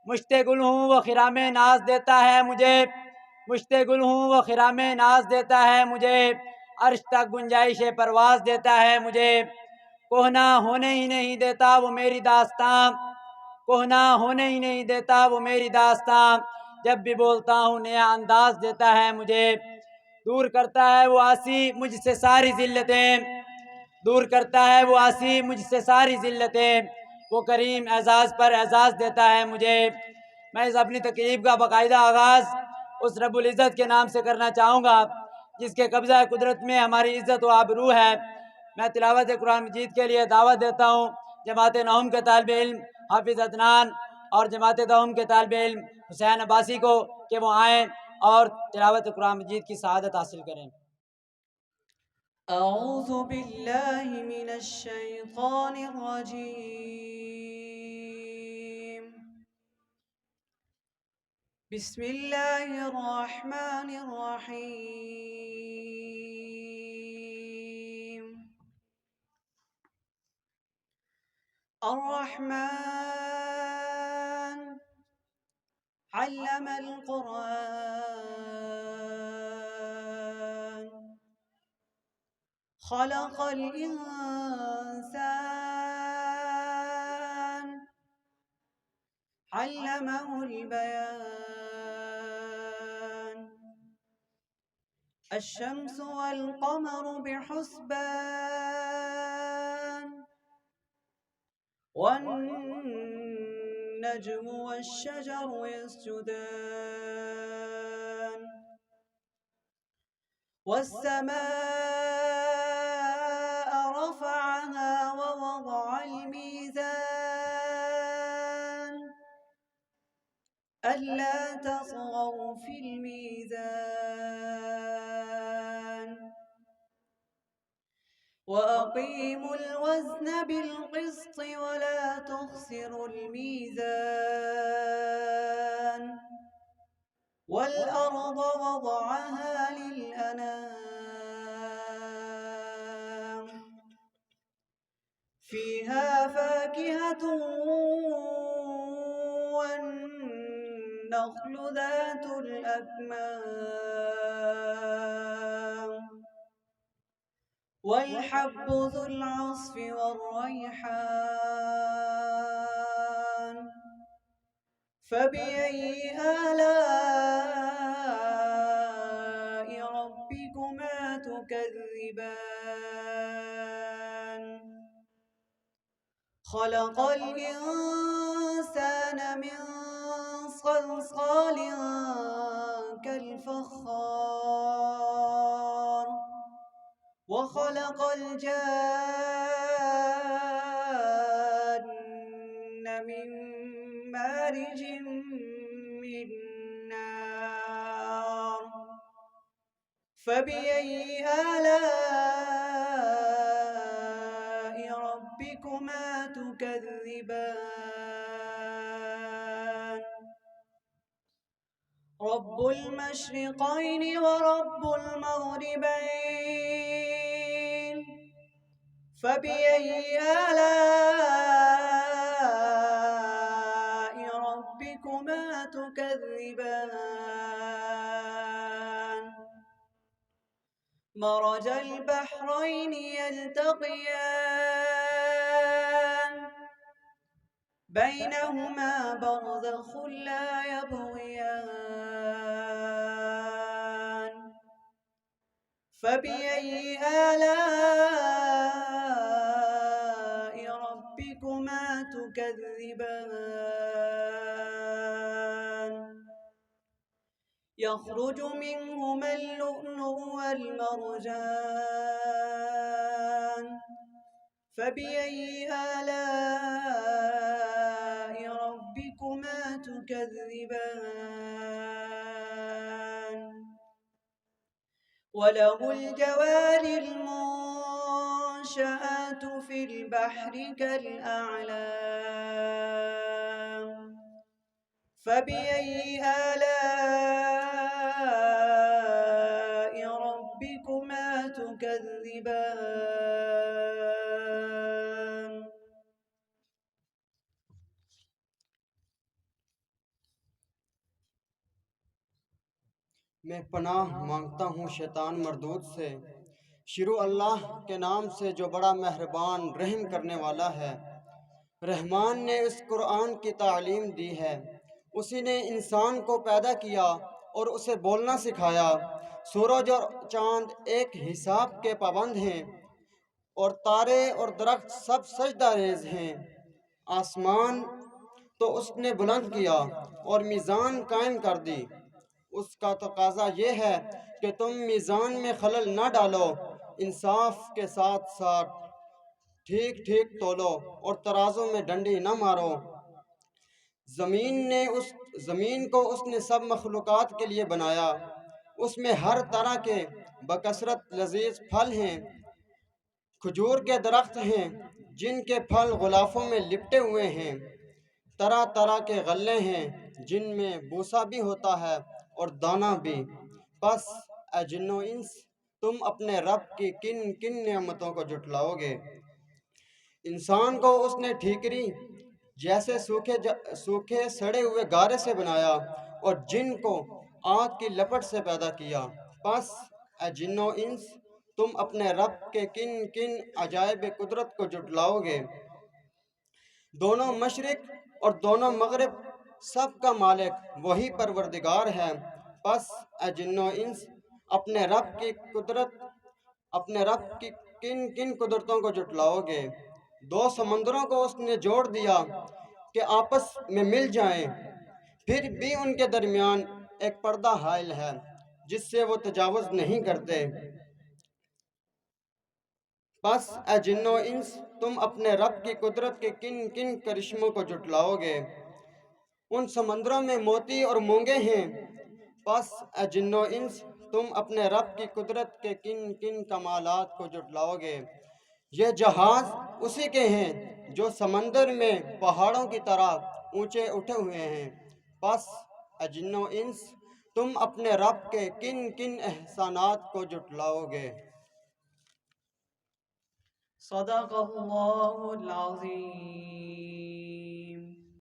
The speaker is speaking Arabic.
मुश्ते गुल हूँ वो खिरामे नाज देता है मुझे, मुश्ते गुल हूँ वो खिरामे नाज देता है मुझे, अर्श तक गुंजाइश परवाज देता है मुझे। कोहना होने ही नहीं देता वो मेरी दास्तां, कोहना होने ही नहीं देता वो मेरी दास्तां, जब भी बोलता हूँ नया अंदाज देता है मुझे। दूर करता है वो आसी मुझसे सारी जिल्लतें, दूर करता है वो आसी मुझसे सारी जिल्लतें, वो करीम एजाज़ पर एजाज़ देता है मुझे। मैं इस अपनी तकरीब का बाकायदा आगाज़ उस रब्बुल इज़्ज़त के नाम से करना चाहूँगा जिसके कब्ज़ा कुदरत में हमारी इज़्ज़त व आबरू है। मैं तिलावत कुरान मजीद के लिए दावत देता हूँ जमात नहूम के तालिब इल्म हाफिज़ अदनान और जमात दहूम के तालिब इल्म हुसैन अब्बासी को कि वो आएँ और तिलावत कुरान मजीद की सआदत हासिल करें। أعوذ بالله من الشيطان الرجيم. بسم الله الرحمن الرحيم. الرحمن علم القرآن، خلق الإنسان، علمه البيان. الشمس والقمر بحسبان، والنجم والشجر يسجدان. والسماء رفعها ووضع الميزان، ألا تطغوا في الميزان. وأقيموا الوزن بالقسط ولا تخسروا الميزان. والأرض وضعها للأنام، فيها فاكهة والنخل ذات الأكمام، والحب ذو العصف والريحان. فبأي آلاء ربكما تكذبان؟ خلق الإنسان من صلصال كالفخار، وخلق الجان من مارج من نار. فبأي آلاء ربكما تكذبان؟ رب المشرقين ورب المغربين، فبأي آلاء ربكما تكذبان؟ مرج البحرين يلتقيان، بينهما برزخ لا يبغيان. فبأي آلاء ربكما تكذبان؟ يخرج منهما اللؤلؤ والمرجان. فبأي آلاء ربكما تكذبان؟ وله الجوار المنشآت في البحر كالأعلام. فبأي آلاء ربكما تكذبان؟ میں پناہ مانگتا ہوں شیطان مردود سے۔ شروع اللہ کے نام سے جو بڑا مہربان رحم کرنے والا ہے۔ رحمان نے اس قرآن کی تعلیم دی ہے، اسی نے انسان کو پیدا کیا اور اسے بولنا سکھایا۔ سورج اور چاند ایک حساب کے پابند ہیں، اور تارے اور درخت سب سجدہ ریز ہیں۔ آسمان تو اس نے بلند کیا اور میزان قائم کر دی۔ اس کا تقاضا یہ ہے کہ تم میزان میں خلل نہ ڈالو، انصاف کے ساتھ ساتھ ٹھیک ٹھیک تولو اور ترازو میں ڈنڈی نہ مارو۔ زمین کو اس نے سب مخلوقات کے لیے بنایا، اس میں ہر طرح کے بکثرت لذیذ پھل ہیں۔ کھجور کے درخت ہیں جن کے پھل غلافوں میں لپٹے ہوئے ہیں، طرح طرح کے غلے ہیں جن میں بوسا بھی ہوتا ہے اور دانہ بھی۔ پس اے جن و انس، تم اپنے رب کی کن کن نعمتوں کو جھٹلاؤ گے؟ انسان کو اس نے ٹھیکری جیسے سوکھے سڑے ہوئے گارے سے بنایا، اور جن کو آگ کی لپٹ سے پیدا کیا۔ پس اے جن و انس، تم اپنے رب کے کن کن عجائب قدرت کو جھٹلاؤ گے؟ دونوں مشرق اور دونوں مغرب سب کا مالک وہی پروردگار ہے۔ پس اے جن و انس، اپنے رب کی کن کن قدرتوں کو جھٹلاؤ گے؟ دو سمندروں کو اس نے جوڑ دیا کہ آپس میں مل جائیں، پھر بھی ان کے درمیان ایک پردہ حائل ہے جس سے وہ تجاوز نہیں کرتے۔ پس اے جن و انس، تم اپنے رب کی قدرت کے کن کن کرشموں کو جھٹلاؤ گے؟ ان سمندروں میں موتی اور مونگے ہیں۔ پس اے جن و انس، تم اپنے رب کی قدرت کے کن کن کمالات کو جھٹلاؤ گے؟ یہ جہاز اسی کے ہیں جو سمندر میں پہاڑوں کی طرح اونچے اٹھے ہوئے ہیں۔ پس اے جن و انس، تم اپنے رب کے کن کن احسانات کو جھٹلاؤ گے؟ صدق اللہ العظیم۔